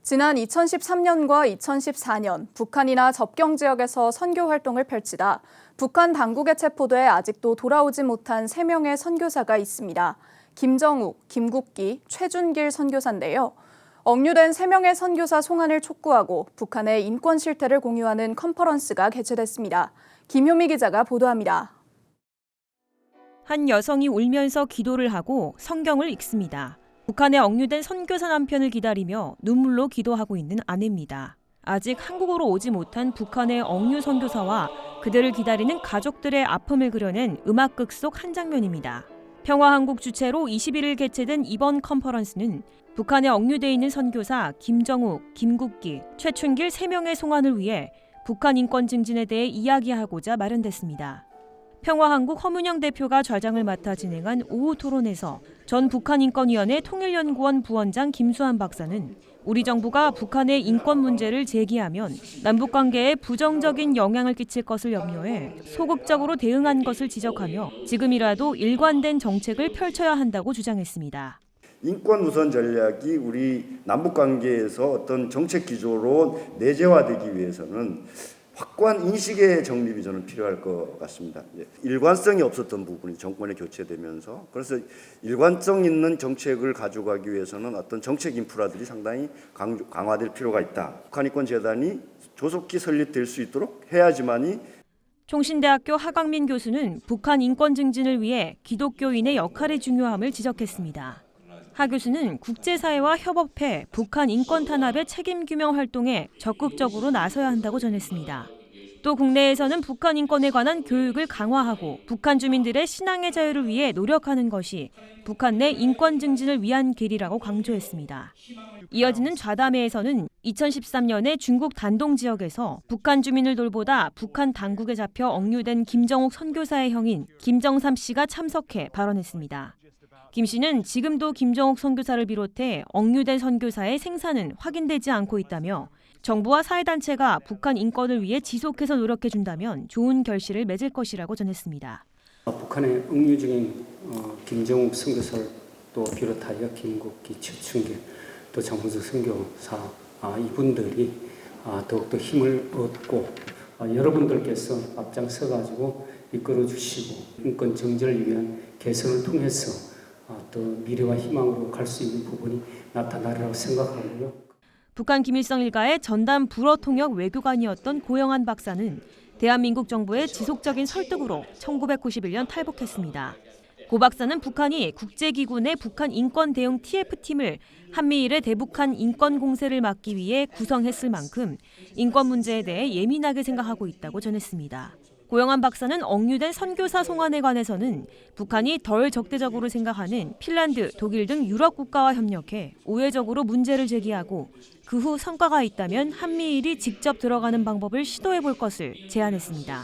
지난 2013년과 2014년 북한이나 접경 지역에서 선교 활동을 펼치다 북한 당국에 체포돼 아직도 돌아오지 못한 3명의 선교사가 있습니다. 김정욱, 김국기, 최준길 선교사인데요. 억류된 3명의 선교사 송환을 촉구하고 북한의 인권 실태를 공유하는 컨퍼런스가 개최됐습니다. 김효미 기자가 보도합니다. 한 여성이 울면서 기도를 하고 성경을 읽습니다. 북한에 억류된 선교사 남편을 기다리며 눈물로 기도하고 있는 아내입니다. 아직 한국으로 오지 못한 북한의 억류 선교사와 그들을 기다리는 가족들의 아픔을 그려낸 음악극 속 한 장면입니다. 평화한국 주최로 21일 개최된 이번 컨퍼런스는 북한에 억류돼 있는 선교사 김정욱, 김국기, 최춘길 3명의 송환을 위해 북한 인권 증진에 대해 이야기하고자 마련됐습니다. 평화한국 허문영 대표가 좌장을 맡아 진행한 오후 토론에서 전 북한인권위원회 통일연구원 부원장 김수환 박사는 우리 정부가 북한의 인권 문제를 제기하면 남북관계에 부정적인 영향을 끼칠 것을 염려해 소극적으로 대응한 것을 지적하며 지금이라도 일관된 정책을 펼쳐야 한다고 주장했습니다. 인권 우선 전략이 우리 남북관계에서 어떤 정책 기조로 내재화되기 위해서는 확고한 인식의 정립이 저는 필요할 것 같습니다. 일관성이 없었던 부분이 정권에 교체되면서 그래서 일관성 있는 정책을 가져가기 위해서는 어떤 정책 인프라들이 상당히 강화될 필요가 있다. 북한인권재단이 조속히 설립될 수 있도록 해야지만이. 총신대학교 하광민 교수는 북한 인권 증진을 위해 기독교인의 역할의 중요함을 지적했습니다. 하 교수는 국제사회와 협업해 북한 인권 탄압의 책임 규명 활동에 적극적으로 나서야 한다고 전했습니다. 또 국내에서는 북한 인권에 관한 교육을 강화하고 북한 주민들의 신앙의 자유를 위해 노력하는 것이 북한 내 인권 증진을 위한 길이라고 강조했습니다. 이어지는 좌담회에서는 2013년에 중국 단동 지역에서 북한 주민을 돌보다 북한 당국에 잡혀 억류된 김정욱 선교사의 형인 김정삼 씨가 참석해 발언했습니다. 김 씨는 지금도 김정욱 선교사를 비롯해 억류된 선교사의 생사는 확인되지 않고 있다며 정부와 사회단체가 북한 인권을 위해 지속해서 노력해준다면 좋은 결실을 맺을 것이라고 전했습니다. 북한에 억류 중인 김정욱 선교사를 또 비롯하여 김국기, 최춘길, 또 장홍석 선교사 이분들이 더욱더 힘을 얻고 여러분들께서 앞장서가지고 이끌어주시고 인권 정진을 위한 개선을 통해서 또 미래와 희망으로 갈 수 있는 부분이 나타나리라고 생각하고요. 북한 김일성 일가의 전담 불어 통역 외교관이었던 고영한 박사는 대한민국 정부의 지속적인 설득으로 1991년 탈북했습니다. 고 박사는 북한이 국제기구 내 북한 인권 대응 TF팀을 한미일의 대북한 인권 공세를 막기 위해 구성했을 만큼 인권 문제에 대해 예민하게 생각하고 있다고 전했습니다. 고영한 박사는 억류된 선교사 송환에 관해서는 북한이 덜 적대적으로 생각하는 핀란드, 독일 등 유럽 국가와 협력해 우회적으로 문제를 제기하고 그 후 성과가 있다면 한미일이 직접 들어가는 방법을 시도해 볼 것을 제안했습니다.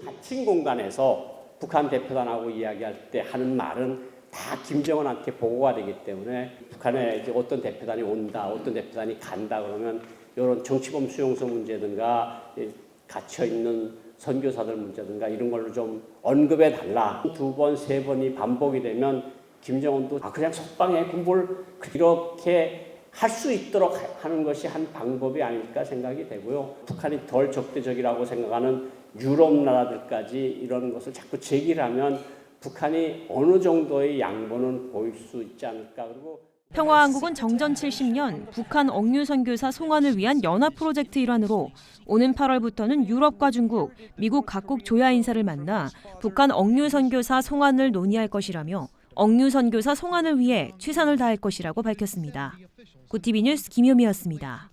닫힌 공간에서 북한 대표단하고 이야기할 때 하는 말은 다 김정은한테 보고가 되기 때문에 북한에 이제 어떤 대표단이 온다, 어떤 대표단이 간다 그러면 이런 정치범 수용소 문제든가 갇혀 있는 선교사들 문제든가 이런 걸로 좀 언급해 달라. 2번, 3번이 반복이 되면 김정은도 그냥 속방에 군부를 이렇게 할 수 있도록 하는 것이 한 방법이 아닐까 생각이 되고요. 북한이 덜 적대적이라고 생각하는 유럽 나라들까지 이런 것을 자꾸 제기를 하면 북한이 어느 정도의 양보는 보일 수 있지 않을까. 그리고 평화한국은 정전 70년 북한 억류 선교사 송환을 위한 연합 프로젝트 일환으로 오는 8월부터는 유럽과 중국, 미국 각국 조야 인사를 만나 북한 억류 선교사 송환을 논의할 것이라며 억류 선교사 송환을 위해 최선을 다할 것이라고 밝혔습니다. 구티비 뉴스 김효미였습니다.